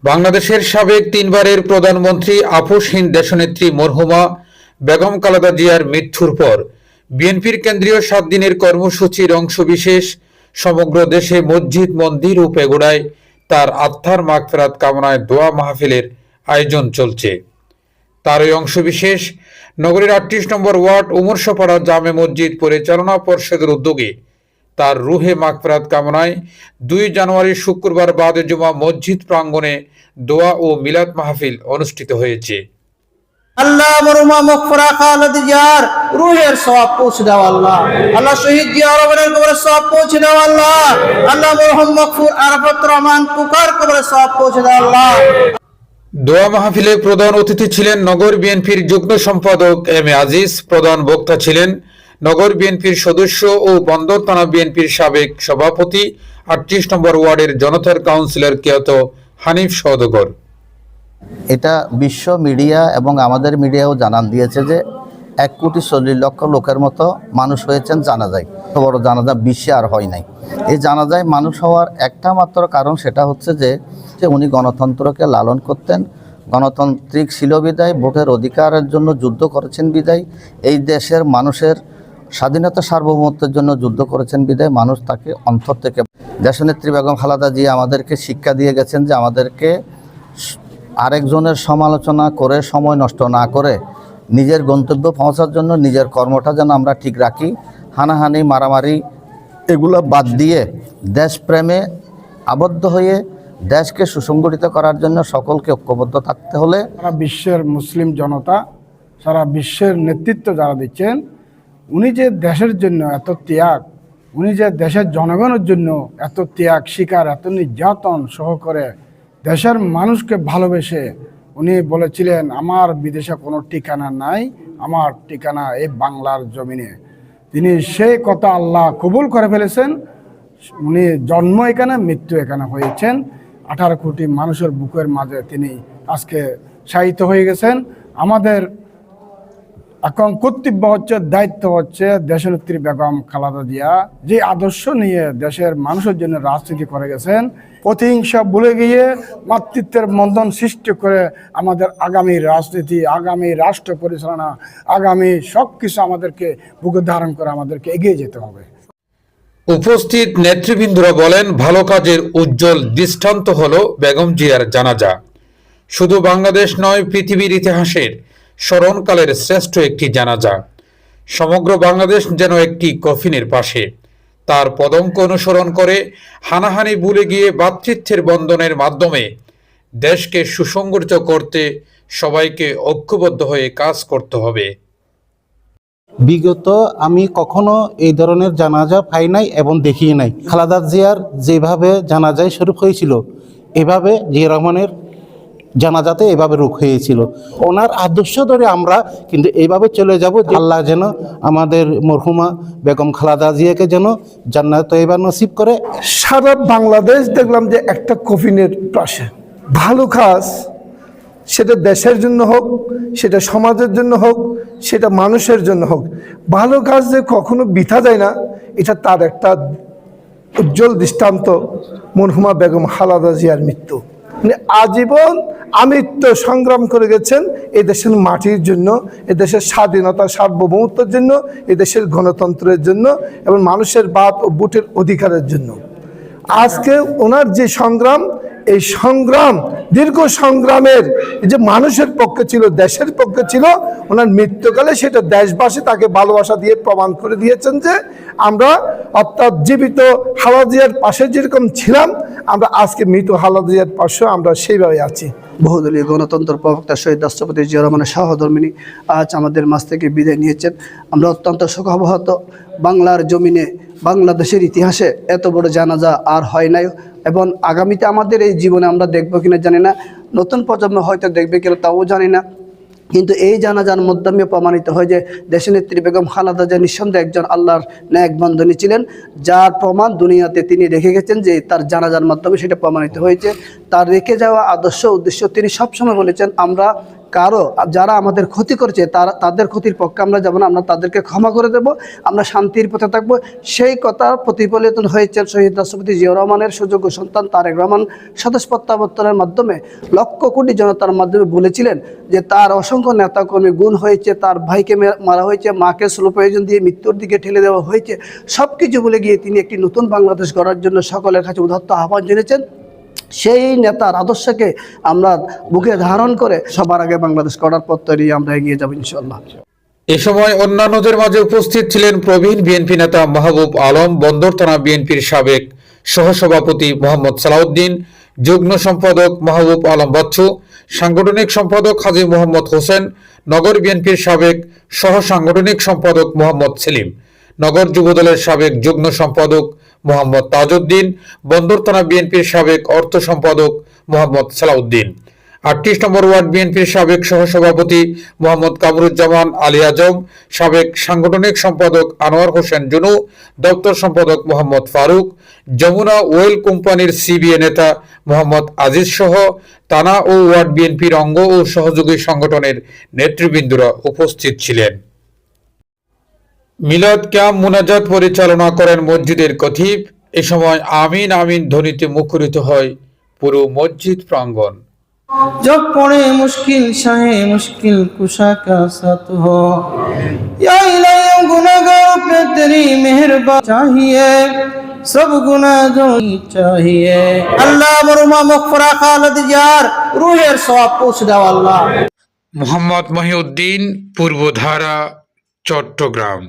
বাংলাদেশের সাবেক তিনবারের প্রধানমন্ত্রী আপোসহীন দেশনেত্রী মরহুমা বেগম খালেদা জিয়ার মৃত্যুর পর বিএনপির কেন্দ্রীয় ৭ দিনের কর্মসূচির অংশবিশেষ সমগ্র দেশে মসজিদ, মন্দির ও পেগোড়ায় তার আত্মার মাগফিরাত কামনায় দোয়া মাহফিলের আয়োজন চলছে। তার এই অংশবিশেষ নগরীর ৩৮ নম্বর ওয়ার্ড উমরশাপাড়া জামে মসজিদ পরিচালনা পর্ষদের উদ্যোগে তার রুহে মাগফিরাত কামনায় ২ জানুয়ারি শুক্রবার বাদে জুমা মসজিদ প্রাঙ্গণে দোয়া ও মিলাদ মাহফিল অনুষ্ঠিত হয়েছে। আল্লাহ মরহুমা মগফুরা খালেদা জিয়ার রুহের সওয়াব পৌঁছে দাও আল্লাহ। আল্লাহ শহীদ জিয়া রহমানের কবরের সওয়াব পৌঁছে দাও আল্লাহ। আল্লাহ মরহুম মগফুর আরাফাত রহমান কুকার কবরের সওয়াব পৌঁছে দাও আল্লাহ। দোয়া মাহফিলে প্রধান অতিথি ছিলেন নগর বিএনপির যুগ্ম সম্পাদক এম এ আজিজ। প্রধান বক্তা ছিলেন নগর বিএনপির সদস্য ও বন্দর থানা বিএনপির সাবেক সভাপতি ৩৮ নম্বর ওয়ার্ডের জনতার কাউন্সিলর কেয়ত হানিফ সওদাগর। এটা বিশ্ব মিডিয়া এবং আমাদের মিডিয়াও জানান দিয়েছে যে ১,৪০,০০,০০০ লোকের মতো মানুষ হয়েছেন জানাজায়। এত বড় জানাজা বিশ্বে আর হয় নাই। এই জানাজায় মানুষ হওয়ার একটা মাত্র কারণ, সেটা হচ্ছে যে উনি গণতন্ত্রকে লালন করতেন, গণতান্ত্রিক ছিল বিদায়, ভোটের অধিকারের জন্য যুদ্ধ করেছেন বিদায়, এই দেশের মানুষের স্বাধীনতা সার্বভৌমত্বের জন্য যুদ্ধ করেছেন বিদায় মানুষ তাকে অন্তর থেকে। দেশনেত্রী বেগম খালেদা জিয়া আমাদেরকে শিক্ষা দিয়ে গেছেন যে আমাদেরকে আরেকজনের সমালোচনা করে সময় নষ্ট না করে নিজের গন্তব্য পৌঁছার জন্য নিজের কর্মটা যেন আমরা ঠিক রাখি, হানাহানি মারামারি এগুলো বাদ দিয়ে দেশপ্রেমে আবদ্ধ হয়ে দেশকে সুসংগঠিত করার জন্য সকলকে ঐক্যবদ্ধ থাকতে হলে সারা বিশ্বের মুসলিম জনতা, সারা বিশ্বের নেতৃত্ব যারা দিচ্ছেন, উনি যে দেশের জন্য এত ত্যাগ, উনি যে দেশের জনগণের জন্য এত ত্যাগ স্বীকার, এত নির্যাতন সহ করে দেশের মানুষকে ভালোবেসে উনি বলেছিলেন আমার বিদেশে কোনো ঠিকানা নাই, আমার ঠিকানা এই বাংলার জমিনে। তিনি সেই কথা আল্লাহ কবুল করে ফেলেছেন। উনি জন্ম এখানে, মৃত্যু এখানে হয়েছেন। 18 কোটি মানুষের বুকের মাঝে তিনি আজকে শায়িত হয়ে গেছেন। আমাদের এখন কর্তব্য হচ্ছে, দায়িত্ব হচ্ছে দেশনেত্রী বেগম খালেদা জিয়া যে আদর্শ নিয়ে দেশের মানুষের জন্য রাজনীতি করে গেছেন, প্রতিহিংসা ভুলে গিয়ে মাতৃত্বের বন্ধন সৃষ্টি করে আমাদের আগামী রাজনীতি, আগামী রাষ্ট্র পরিচালনা, আগামী সব কিছু আমাদেরকে বুকে ধারণ করে আমাদেরকে এগিয়ে যেতে হবে। উপস্থিত নেতৃবৃন্দরা বলেন, ভালো কাজের উজ্জ্বল দৃষ্টান্ত হলো বেগম জিয়ার জানাজা। শুধু বাংলাদেশ নয়, পৃথিবীর ইতিহাসের স্মরণকালের শ্রেষ্ঠ একটি জানাজা। সমগ্র বাংলাদেশ যেন একটি কফিনের পাশে তার পদঙ্ক অনুসরণ করে হানাহানি ভুলে গিয়ে ভ্রাতৃত্বের বন্ধনের মাধ্যমে দেশকে সুসংগঠিত করতে সবাইকে ঐক্যবদ্ধ হয়ে কাজ করতে হবে। বিগত আমি কখনো এই ধরনের জানাজা পাই নাই এবং দেখি নাই। খালেদা জিয়ার যেভাবে জানাজায় শরীক হয়েছিল, এভাবে জিয়া রহমানের জানাজাতে এভাবে রুখ হয়েছিল। ওনার আদর্শ ধরে আমরা কিন্তু এইভাবে চলে যাব। আল্লাহ যেন আমাদের মরহুমা বেগম খালেদা জিয়াকে যেন জান্নাত তয়্যিবা নসিব করে। সারা বাংলাদেশ দেখলাম যে একটা কফিনের পাশে। ভালো কাজ, সেটা দেশের জন্য হোক, সেটা সমাজের জন্য হোক, সেটা মানুষের জন্য হোক, ভালো কাজ যে কখনো বৃথা যায় না, এটা তার একটা উজ্জ্বল দৃষ্টান্ত মরহুমা বেগম খালেদা জিয়ার মৃত্যু। মানে আজীবন আমৃত্যু সংগ্রাম করে গেছেন এই দেশের মাটির জন্য, এই দেশের স্বাধীনতা সার্বভৌমত্বের জন্য, এই দেশের গণতন্ত্রের জন্য এবং মানুষের বাত ও ভোটের অধিকারের জন্য। আজকে ওনার যে সংগ্রাম, এই সংগ্রাম দীর্ঘ সংগ্রামের যে মানুষের পক্ষে ছিল, দেশের পক্ষে ছিল, ওনার মৃত্যুকালে সেটা দেশবাসী তাকে ভালোবাসা দিয়ে প্রমাণ করে দিয়েছেন যে আমরা অর্থাৎ জীবিত খালেদা জিয়ার পাশে যেরকম ছিলাম, আমরা আজকে মৃত খালেদা জিয়ার পাশে আমরা সেইভাবে আছি। বহুদলীয় গণতন্ত্র প্রবক্তা শহীদ রাষ্ট্রপতি জিয়া রহমানের সহধর্মিণী আজ আমাদের মাঝ থেকে বিদায় নিয়েছেন। আমরা অত্যন্ত শোকাবহত। বাংলার জমিনে, বাংলাদেশের ইতিহাসে এত বড় জানাজা আর হয় নাই এবং আগামীতে আমাদের এই জীবনে আমরা দেখবো কিনা জানি না, নতুন প্রজন্ম হয়তো দেখবে কিনা তাও জানি না। কিন্তু এই জানাজার মাধ্যমে প্রমাণিত হয় যে দেশনেত্রী বেগম খালেদা জিয়া নিঃসন্দেহে একজন আল্লাহর ন্যাক বান্ধবী ছিলেন, যার প্রমাণ দুনিয়াতে তিনি রেখে গেছেন যে তার জানাজার মাধ্যমে সেটা প্রমাণিত হয়েছে। তার রেখে যাওয়া আদর্শ উদ্দেশ্য তিনি সবসময় বলেছেন, আমরা কারো যারা আমাদের ক্ষতি করছে তাদের ক্ষতির পক্ষে আমরা যাব না, আমরা তাদেরকে ক্ষমা করে দেব, আমরা শান্তির পথে থাকবো। সেই কথা প্রতিফলিত হয়েছে শহীদ রাষ্ট্রপতি জিয়াউর রহমানের সুযোগ্য সন্তান তারেক রহমান স্বদেশ প্রত্যাবর্তনের মাধ্যমে লক্ষ কোটি জনতার মাধ্যমে বলেছিলেন যে তার অসংখ্য নেতাকর্মী গুণ হয়েছে, তার ভাইকে মারা হয়েছে, মাকে স্লো প্রয়োজন দিয়ে মৃত্যুর দিকে ঠেলে দেওয়া হয়েছে। সব কিছু বলে গিয়ে তিনি একটি নতুন বাংলাদেশ গড়ার জন্য সকলের কাছে উদাত্ত আহ্বান জানিয়েছেন। সেই নেতার আদর্শকে আমরা বুকে ধারণ করে সবার আগে বাংলাদেশ গড়ার পথ তৈরি আমরা এগিয়ে যাব ইনশাআল্লাহ। এ সময় অন্যান্যদের মাঝে উপস্থিত ছিলেন প্রবীণ বিএনপি নেতা মাহবুব আলম, বন্দর থানা বিএনপির সাবেক সহসভাপতি মোহাম্মদ সালাউদ্দিন, যুগ্ম সম্পাদক মাহবুব আলম বাচ্চু, সাংগঠনিক সম্পাদক হাজী মোহাম্মদ হোসেন, নগর বিএনপির সাবেক সহ সাংগঠনিক সম্পাদক মোহাম্মদ সেলিম, নগর যুবদলের সাবেক যুগ্ম সম্পাদক মোহাম্মদ তাজউদ্দিন, বন্দর থানা বিএনপির সাবেক অর্থ সম্পাদক মোহাম্মদ সালাউদ্দিন, 38 নম্বর ওয়ার্ড বিএনপির সাবেক সহসভাপতি মোহাম্মদ কামরুজ্জামান আলী আজম, সাবেক সাংগঠনিক সম্পাদক আনোয়ার হোসেন জুনু, দপ্তর সম্পাদক মোহাম্মদ ফারুক, যমুনা ওয়েল কোম্পানির সিবিএ নেতা মোহাম্মদ আজিজ সহ থানা ও ওয়ার্ড বিএনপির অঙ্গ ও সহযোগী সংগঠনের নেতৃবৃন্দরা উপস্থিত ছিলেন। মিলাদ ক্যাম্প মুনাজাত পরিচালনা করেন মসজিদের খতিব। এ সময় আমিন আমিন ধ্বনিতে মুখরিত হয় পুরো মসজিদ প্রাঙ্গণ। जब पड़े मुश्किल शाहे मुश्किल कुशा का साथ हो, या इलाही गुनाहगार पे तेरी मेहरबानी चाहिए, सब गुनाह जो चाहिए। अल्लाह मरुमा मगफिरा खालिद यार रूहेर सवाब पहुंच दाও আল্লাহ। মোহাম্মদ মহিউদ্দিন, পূর্বধারা, চট্টগ্রাম।